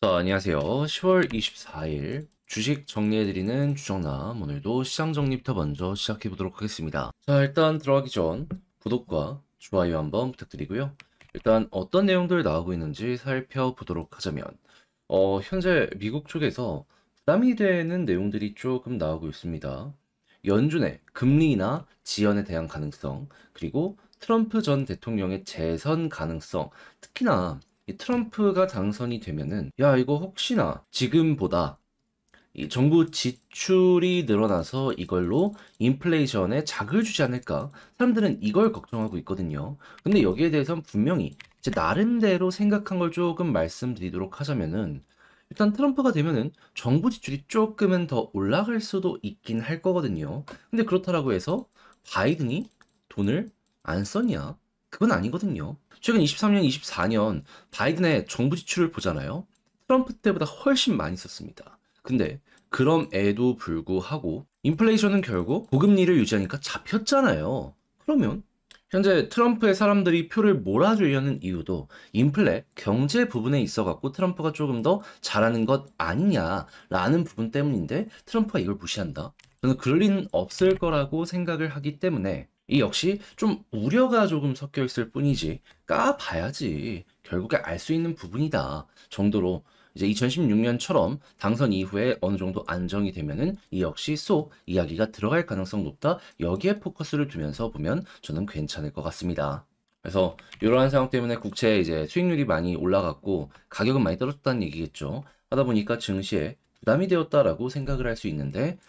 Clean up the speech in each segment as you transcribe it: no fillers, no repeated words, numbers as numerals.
자, 안녕하세요. 10월 24일 주식 정리해드리는 주정남. 오늘도 시장 정리부터 먼저 시작해보도록 하겠습니다. 자, 일단 들어가기 전 구독과 좋아요 한번 부탁드리고요. 일단 어떤 내용들 나오고 있는지 살펴보도록 하자면, 현재 미국 쪽에서 부담이 되는 내용들이 조금 나오고 있습니다. 연준의 금리나 지연에 대한 가능성, 그리고 트럼프 전 대통령의 재선 가능성, 특히나 이 트럼프가 당선이 되면은 야 이거 혹시나 지금보다 이 정부 지출이 늘어나서 이걸로 인플레이션에 자극을 주지 않을까? 사람들은 이걸 걱정하고 있거든요. 근데 여기에 대해서는 분명히 제 나름대로 생각한 걸 조금 말씀드리도록 하자면은 일단 트럼프가 되면은 정부 지출이 조금은 더 올라갈 수도 있긴 할 거거든요. 근데 그렇다라고 해서 바이든이 돈을 안 썼냐? 그건 아니거든요. 최근 23년, 24년 바이든의 정부 지출을 보잖아요. 트럼프 때보다 훨씬 많이 썼습니다. 근데 그럼에도 불구하고 인플레이션은 결국 고금리를 유지하니까 잡혔잖아요. 그러면 현재 트럼프의 사람들이 표를 몰아주려는 이유도 인플레, 경제 부분에 있어갖고 트럼프가 조금 더 잘하는 것 아니냐라는 부분 때문인데 트럼프가 이걸 무시한다? 저는 그럴 리는 없을 거라고 생각을 하기 때문에 이 역시 좀 우려가 조금 섞여 있을 뿐이지 까봐야지 결국에 알 수 있는 부분이다 정도로 이제 2016년처럼 당선 이후에 어느 정도 안정이 되면은 이 역시 쏙 이야기가 들어갈 가능성 높다. 여기에 포커스를 두면서 보면 저는 괜찮을 것 같습니다. 그래서 이러한 상황 때문에 국채 이제 수익률이 많이 올라갔고 가격은 많이 떨어졌다는 얘기겠죠. 하다 보니까 증시에 부담이 되었다라고 생각을 할 수 있는데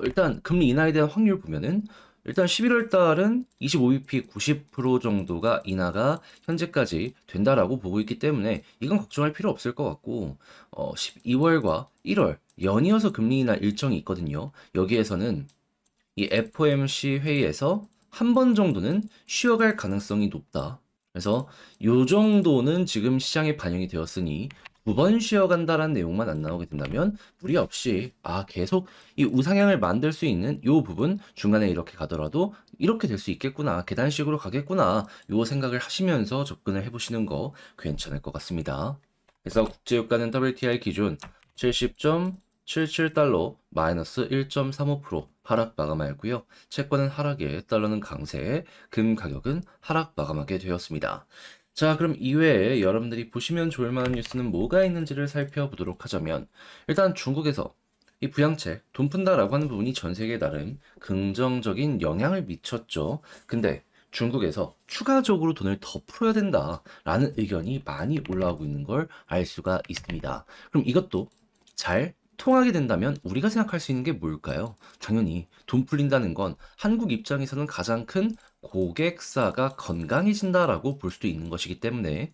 일단 금리 인하에 대한 확률 보면은 일단 11월 달은 25bp 90% 정도가 인하가 현재까지 된다라고 보고 있기 때문에 이건 걱정할 필요 없을 것 같고 12월과 1월 연이어서 금리 인하 일정이 있거든요. 여기에서는 이 FOMC 회의에서 한 번 정도는 쉬어갈 가능성이 높다. 그래서 요 정도는 지금 시장에 반영이 되었으니 두 번 쉬어간다라는 내용만 안 나오게 된다면 무리 없이 계속 이 우상향을 만들 수 있는 요 부분 중간에 이렇게 가더라도 이렇게 될 수 있겠구나, 계단식으로 가겠구나 요 생각을 하시면서 접근을 해보시는 거 괜찮을 것 같습니다. 그래서 국제유가는 WTI 기준 70.77달러 마이너스 1.35% 하락 마감하였고요. 채권은 하락에 달러는 강세에 금 가격은 하락 마감하게 되었습니다. 자, 그럼 이외에 여러분들이 보시면 좋을 만한 뉴스는 뭐가 있는지를 살펴보도록 하자면 일단 중국에서 이 부양책, 돈 푼다라고 하는 부분이 전 세계에 나름 긍정적인 영향을 미쳤죠. 근데 중국에서 추가적으로 돈을 더 풀어야 된다라는 의견이 많이 올라오고 있는 걸 알 수가 있습니다. 그럼 이것도 잘 통하게 된다면 우리가 생각할 수 있는 게 뭘까요? 당연히 돈 풀린다는 건 한국 입장에서는 가장 큰 고객사가 건강해진다라고 볼 수도 있는 것이기 때문에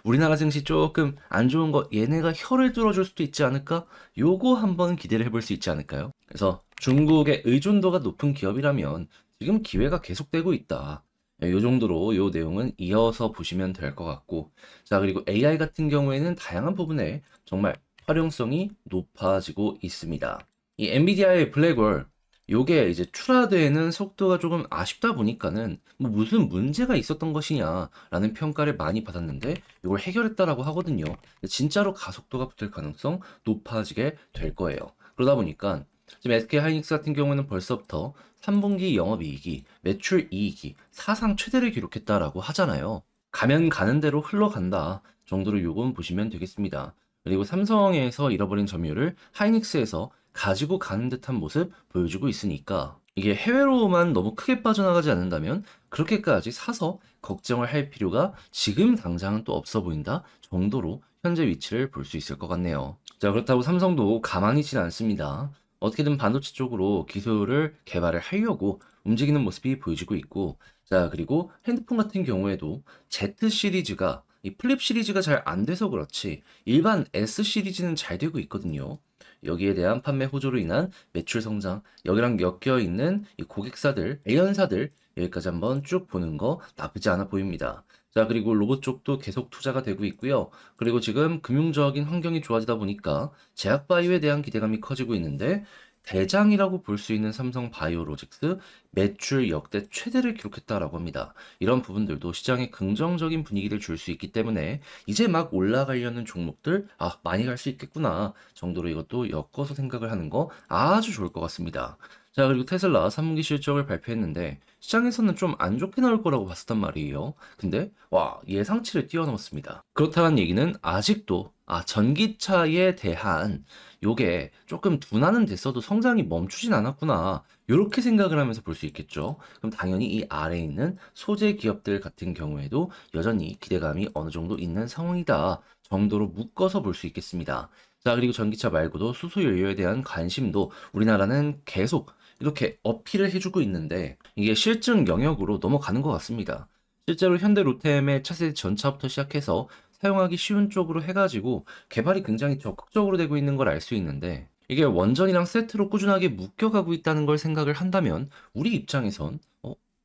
우리나라 증시 조금 안 좋은 거 얘네가 혀를 뚫어줄 수도 있지 않을까? 요거 한번 기대를 해볼 수 있지 않을까요? 그래서 중국의 의존도가 높은 기업이라면 지금 기회가 계속되고 있다. 요 정도로 요 내용은 이어서 보시면 될 것 같고, 자, 그리고 AI 같은 경우에는 다양한 부분에 정말 활용성이 높아지고 있습니다. 이 엔비디아의 블랙홀, 요게 이제 출하되는 속도가 조금 아쉽다 보니까는 뭐 무슨 문제가 있었던 것이냐라는 평가를 많이 받았는데 이걸 해결했다라고 하거든요. 진짜로 가속도가 붙을 가능성 높아지게 될 거예요. 그러다 보니까 지금 SK 하이닉스 같은 경우는 벌써부터 3분기 영업이익이 매출 이익이 사상 최대를 기록했다라고 하잖아요. 가면 가는 대로 흘러간다 정도로 요건 보시면 되겠습니다. 그리고 삼성에서 잃어버린 점유율을 하이닉스에서 가지고 가는 듯한 모습 보여주고 있으니까 이게 해외로만 너무 크게 빠져나가지 않는다면 그렇게까지 사서 걱정을 할 필요가 지금 당장은 또 없어 보인다 정도로 현재 위치를 볼 수 있을 것 같네요. 자, 그렇다고 삼성도 가만히 있진 않습니다. 어떻게든 반도체 쪽으로 기술을 개발을 하려고 움직이는 모습이 보여지고 있고, 자, 그리고 핸드폰 같은 경우에도 Z 시리즈가 이 플립 시리즈가 잘 안 돼서 그렇지 일반 S 시리즈는 잘 되고 있거든요. 여기에 대한 판매 호조로 인한 매출 성장, 여기랑 엮여 있는 이 고객사들, A연사들 여기까지 한번 쭉 보는 거 나쁘지 않아 보입니다. 자, 그리고 로봇 쪽도 계속 투자가 되고 있고요. 그리고 지금 금융적인 환경이 좋아지다 보니까 제약바이오에 대한 기대감이 커지고 있는데 대장이라고 볼 수 있는 삼성 바이오로직스, 매출 역대 최대를 기록했다라고 합니다. 이런 부분들도 시장에 긍정적인 분위기를 줄 수 있기 때문에 이제 막 올라가려는 종목들, 많이 갈 수 있겠구나 정도로 이것도 엮어서 생각을 하는 거 아주 좋을 것 같습니다. 자, 그리고 테슬라 3분기 실적을 발표했는데 시장에서는 좀 안 좋게 나올 거라고 봤었단 말이에요. 근데 와, 예상치를 뛰어넘었습니다. 그렇다는 얘기는 아직도 전기차에 대한 요게 조금 둔화는 됐어도 성장이 멈추진 않았구나. 요렇게 생각을 하면서 볼 수 있겠죠. 그럼 당연히 이 아래에 있는 소재 기업들 같은 경우에도 여전히 기대감이 어느 정도 있는 상황이다 정도로 묶어서 볼 수 있겠습니다. 자, 그리고 전기차 말고도 수소연료에 대한 관심도 우리나라는 계속 이렇게 어필을 해주고 있는데 이게 실증 영역으로 넘어가는 것 같습니다. 실제로 현대 로템의 차세대 전차부터 시작해서 사용하기 쉬운 쪽으로 해가지고 개발이 굉장히 적극적으로 되고 있는 걸 알 수 있는데 이게 원전이랑 세트로 꾸준하게 묶여가고 있다는 걸 생각을 한다면 우리 입장에선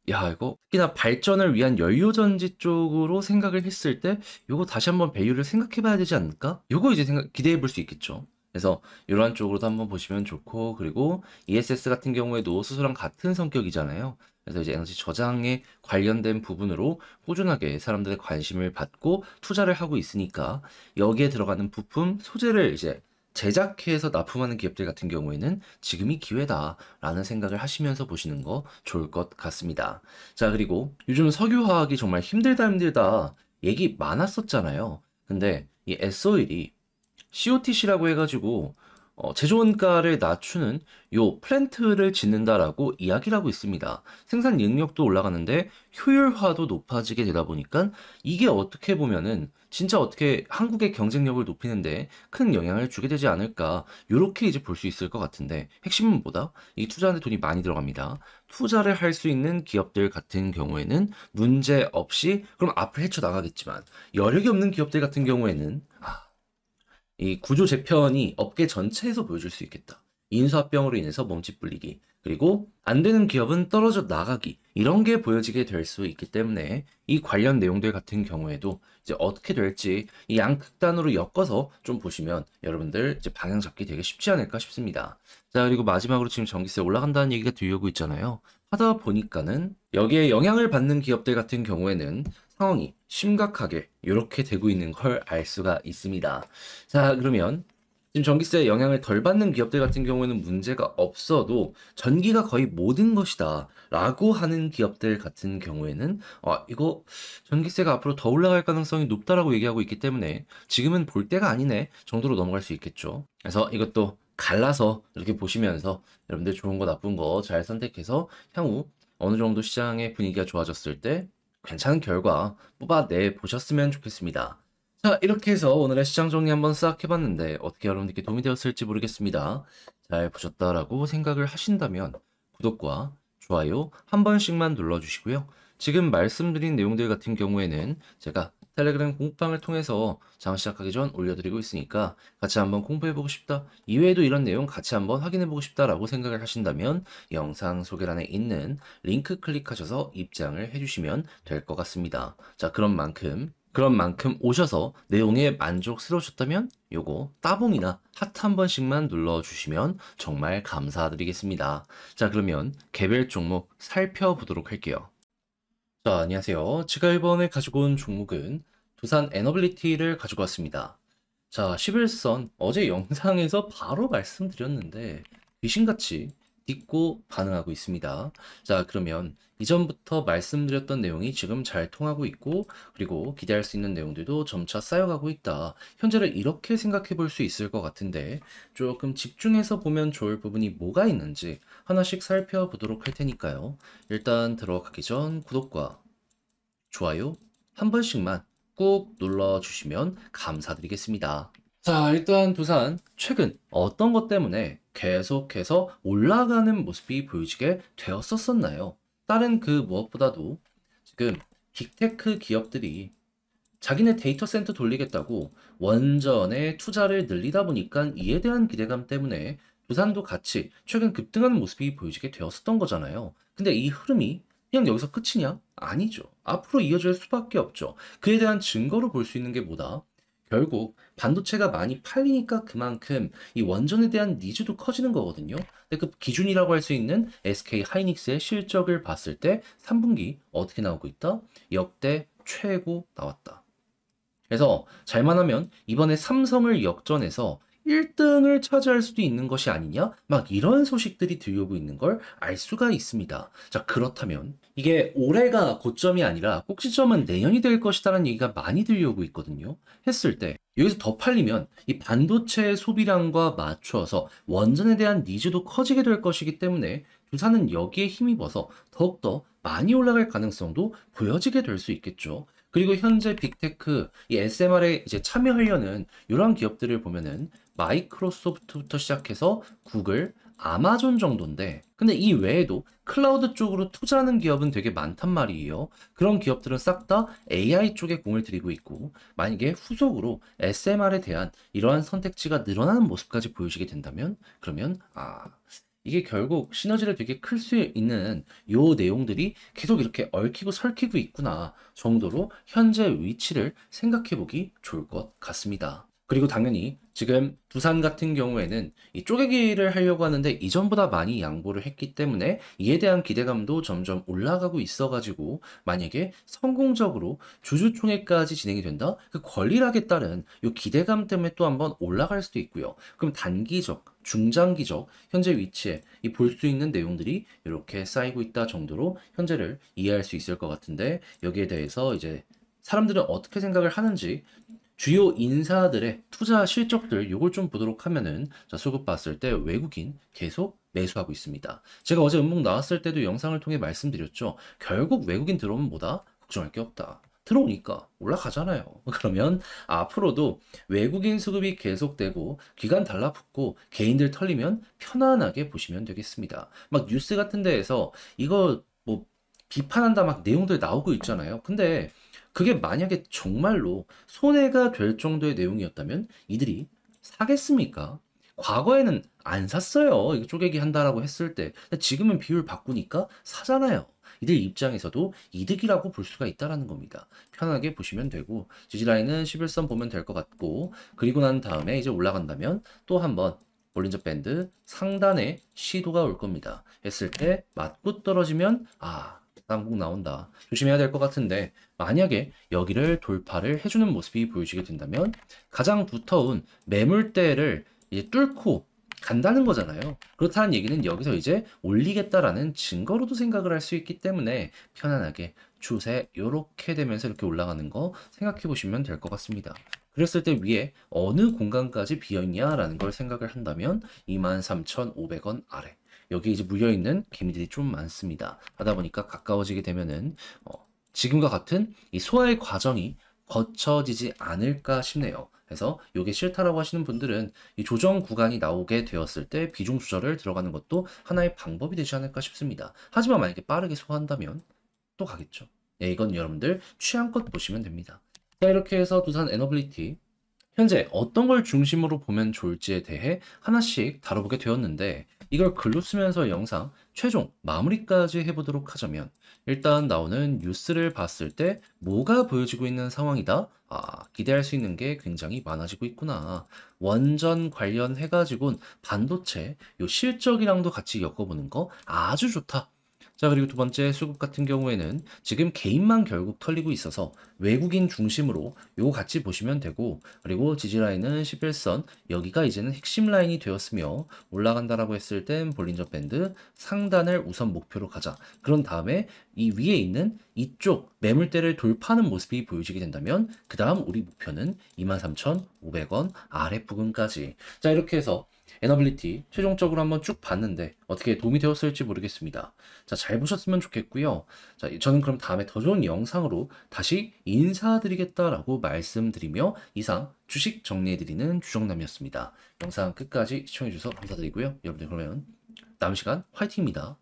야, 이거 특히나 발전을 위한 연료전지 쪽으로 생각을 했을 때 요거 다시 한번 배율을 생각해 봐야 되지 않을까? 요거 이제 기대해 볼 수 있겠죠. 그래서 이러한 쪽으로도 한번 보시면 좋고, 그리고 ESS 같은 경우에도 수소랑 같은 성격이잖아요. 그래서 이제 에너지 저장에 관련된 부분으로 꾸준하게 사람들의 관심을 받고 투자를 하고 있으니까 여기에 들어가는 부품, 소재를 이제 제작해서 납품하는 기업들 같은 경우에는 지금이 기회다라는 생각을 하시면서 보시는 거 좋을 것 같습니다. 자, 그리고 요즘 석유화학이 정말 힘들다 얘기 많았었잖아요. 근데 이 S-오일이 COTC라고 해가지고 제조원가를 낮추는 요 플랜트를 짓는다라고 이야기를 하고 있습니다. 생산 능력도 올라가는데 효율화도 높아지게 되다 보니까 이게 어떻게 보면은 진짜 어떻게 한국의 경쟁력을 높이는데 큰 영향을 주게 되지 않을까 요렇게 이제 볼 수 있을 것 같은데 핵심은 뭐다? 이 투자하는데 돈이 많이 들어갑니다. 투자를 할 수 있는 기업들 같은 경우에는 문제 없이 그럼 앞을 헤쳐나가겠지만 여력이 없는 기업들 같은 경우에는 이 구조 재편이 업계 전체에서 보여줄 수 있겠다. 인수합병으로 인해서 몸집 불리기, 그리고 안 되는 기업은 떨어져 나가기, 이런 게 보여지게 될 수 있기 때문에 이 관련 내용들 같은 경우에도 이제 어떻게 될지 이 양극단으로 엮어서 좀 보시면 여러분들 이제 방향 잡기 되게 쉽지 않을까 싶습니다. 자, 그리고 마지막으로 지금 전기세 올라간다는 얘기가 들려오고 있잖아요. 하다 보니까는 여기에 영향을 받는 기업들 같은 경우에는 상황이 심각하게 이렇게 되고 있는 걸 알 수가 있습니다. 자, 그러면 지금 전기세 영향을 덜 받는 기업들 같은 경우에는 문제가 없어도 전기가 거의 모든 것이다 라고 하는 기업들 같은 경우에는 이거 전기세가 앞으로 더 올라갈 가능성이 높다라고 얘기하고 있기 때문에 지금은 볼 때가 아니네 정도로 넘어갈 수 있겠죠. 그래서 이것도 갈라서 이렇게 보시면서 여러분들 좋은 거 나쁜 거 잘 선택해서 향후 어느 정도 시장의 분위기가 좋아졌을 때 괜찮은 결과 뽑아내 보셨으면 좋겠습니다. 자, 이렇게 해서 오늘의 시장 정리 한번 싹 해봤는데 어떻게 여러분들께 도움이 되었을지 모르겠습니다. 잘 보셨다라고 생각을 하신다면 구독과 좋아요 한 번씩만 눌러주시고요. 지금 말씀드린 내용들 같은 경우에는 제가 텔레그램 공방을 통해서 장 시작하기 전 올려드리고 있으니까 같이 한번 공부해보고 싶다. 이외에도 이런 내용 같이 한번 확인해보고 싶다라고 생각을 하신다면 영상 소개란에 있는 링크 클릭하셔서 입장을 해주시면 될 것 같습니다. 자, 그런 만큼 오셔서 내용에 만족스러우셨다면 요거 따봉이나 하트 한 번씩만 눌러주시면 정말 감사드리겠습니다. 자, 그러면 개별 종목 살펴보도록 할게요. 자, 안녕하세요. 제가 이번에 가지고 온 종목은 두산 에너빌리티를 가지고 왔습니다. 자, 11선 어제 영상에서 바로 말씀드렸는데 귀신같이 믿고 반응하고 있습니다. 자, 그러면 이전부터 말씀드렸던 내용이 지금 잘 통하고 있고 그리고 기대할 수 있는 내용들도 점차 쌓여가고 있다. 현재를 이렇게 생각해 볼 수 있을 것 같은데 조금 집중해서 보면 좋을 부분이 뭐가 있는지 하나씩 살펴보도록 할 테니까요. 일단 들어가기 전 구독과 좋아요 한 번씩만 꾹 눌러주시면 감사드리겠습니다. 자, 일단 두산 최근 어떤 것 때문에 계속해서 올라가는 모습이 보여지게 되었었나요? 다른 그 무엇보다도 지금 빅테크 기업들이 자기네 데이터 센터 돌리겠다고 원전에 투자를 늘리다 보니까 이에 대한 기대감 때문에 두산도 같이 최근 급등하는 모습이 보여지게 되었었던 거잖아요. 근데 이 흐름이 그냥 여기서 끝이냐? 아니죠. 앞으로 이어질 수밖에 없죠. 그에 대한 증거로 볼 수 있는 게 뭐다? 결국 반도체가 많이 팔리니까 그만큼 이 원전에 대한 니즈도 커지는 거거든요. 근데 그 기준이라고 할 수 있는 SK 하이닉스의 실적을 봤을 때 3분기 어떻게 나오고 있다? 역대 최고 나왔다. 그래서 잘만 하면 이번에 삼성을 역전해서 1등을 차지할 수도 있는 것이 아니냐? 막 이런 소식들이 들려오고 있는 걸 알 수가 있습니다. 자, 그렇다면 이게 올해가 고점이 아니라 꼭지점은 내년이 될 것이다라는 얘기가 많이 들려오고 있거든요. 했을 때 여기서 더 팔리면 이 반도체 소비량과 맞추어서 원전에 대한 니즈도 커지게 될 것이기 때문에 두산은 여기에 힘입어서 더욱더 많이 올라갈 가능성도 보여지게 될 수 있겠죠. 그리고 현재 빅테크, 이 SMR에 이제 참여하려는 이런 기업들을 보면은 마이크로소프트부터 시작해서 구글, 아마존 정도인데, 근데 이 외에도 클라우드 쪽으로 투자하는 기업은 되게 많단 말이에요. 그런 기업들은 싹 다 AI 쪽에 공을 들이고 있고, 만약에 후속으로 SMR에 대한 이러한 선택지가 늘어나는 모습까지 보여지게 된다면, 그러면, 이게 결국 시너지를 되게 클 수 있는 요 내용들이 계속 이렇게 얽히고 설키고 있구나 정도로 현재 위치를 생각해 보기 좋을 것 같습니다. 그리고 당연히 지금 두산 같은 경우에는 이 쪼개기를 하려고 하는데 이전보다 많이 양보를 했기 때문에 이에 대한 기대감도 점점 올라가고 있어가지고 만약에 성공적으로 주주총회까지 진행이 된다? 그 권리락에 따른 이 기대감 때문에 또 한번 올라갈 수도 있고요. 그럼 단기적, 중장기적 현재 위치에 이 볼 수 있는 내용들이 이렇게 쌓이고 있다 정도로 현재를 이해할 수 있을 것 같은데 여기에 대해서 이제 사람들은 어떻게 생각을 하는지 주요 인사들의 투자 실적들 요걸 좀 보도록 하면은 자, 수급 봤을 때 외국인 계속 매수하고 있습니다. 제가 어제 음봉 나왔을 때도 영상을 통해 말씀드렸죠. 결국 외국인 들어오면 뭐다? 걱정할 게 없다. 들어오니까 올라가잖아요. 그러면 앞으로도 외국인 수급이 계속되고 기관 달라붙고 개인들 털리면 편안하게 보시면 되겠습니다. 막 뉴스 같은 데에서 이거 뭐 비판한다 막 내용들 나오고 있잖아요. 근데 그게 만약에 정말로 손해가 될 정도의 내용이었다면 이들이 사겠습니까? 과거에는 안 샀어요. 이거 쪼개기 한다라고 했을 때. 근데 지금은 비율 바꾸니까 사잖아요. 이들 입장에서도 이득이라고 볼 수가 있다라는 겁니다. 편하게 보시면 되고 지지라인은 11선 보면 될 것 같고 그리고 난 다음에 이제 올라간다면 또 한번 볼린저 밴드 상단에 시도가 올 겁니다. 했을 때 맞고 떨어지면 쌍국 나온다. 조심해야 될 것 같은데 만약에 여기를 돌파를 해주는 모습이 보여지게 된다면 가장 두터운 매물대를 이제 뚫고 간다는 거잖아요. 그렇다는 얘기는 여기서 이제 올리겠다라는 증거로도 생각을 할 수 있기 때문에 편안하게 추세 이렇게 되면서 이렇게 올라가는 거 생각해 보시면 될 것 같습니다. 그랬을 때 위에 어느 공간까지 비어있냐라는 걸 생각을 한다면 23,500원 아래 여기 이제 물려있는 개미들이 좀 많습니다. 하다 보니까 가까워지게 되면은 지금과 같은 이 소화의 과정이 거쳐지지 않을까 싶네요. 그래서 이게 싫다라고 하시는 분들은 이 조정 구간이 나오게 되었을 때 비중 조절을 들어가는 것도 하나의 방법이 되지 않을까 싶습니다. 하지만 만약에 빠르게 소화한다면 또 가겠죠. 네, 이건 여러분들 취향껏 보시면 됩니다. 자, 이렇게 해서 두산 에너빌리티 현재 어떤 걸 중심으로 보면 좋을지에 대해 하나씩 다뤄보게 되었는데 이걸 글로 쓰면서 영상 최종 마무리까지 해보도록 하자면 일단 나오는 뉴스를 봤을 때 뭐가 보여지고 있는 상황이다? 기대할 수 있는 게 굉장히 많아지고 있구나. 원전 관련해가지고는 반도체 요 실적이랑도 같이 엮어보는 거 아주 좋다. 자, 그리고 두 번째 수급 같은 경우에는 지금 개인만 결국 털리고 있어서 외국인 중심으로 요거 같이 보시면 되고 그리고 지지라인은 11선 여기가 이제는 핵심 라인이 되었으며 올라간다라고 했을 땐 볼린저 밴드 상단을 우선 목표로 가자. 그런 다음에 이 위에 있는 이쪽 매물대를 돌파하는 모습이 보여지게 된다면 그 다음 우리 목표는 23,500원 아래 부근까지. 자, 이렇게 해서 에너빌리티 최종적으로 한번 쭉 봤는데 어떻게 도움이 되었을지 모르겠습니다. 자, 잘 보셨으면 좋겠고요. 자, 저는 그럼 다음에 더 좋은 영상으로 다시 인사드리겠다라고 말씀드리며 이상 주식 정리해드리는 주정남이었습니다. 영상 끝까지 시청해주셔서 감사드리고요. 여러분들 그러면 남은 시간 화이팅입니다.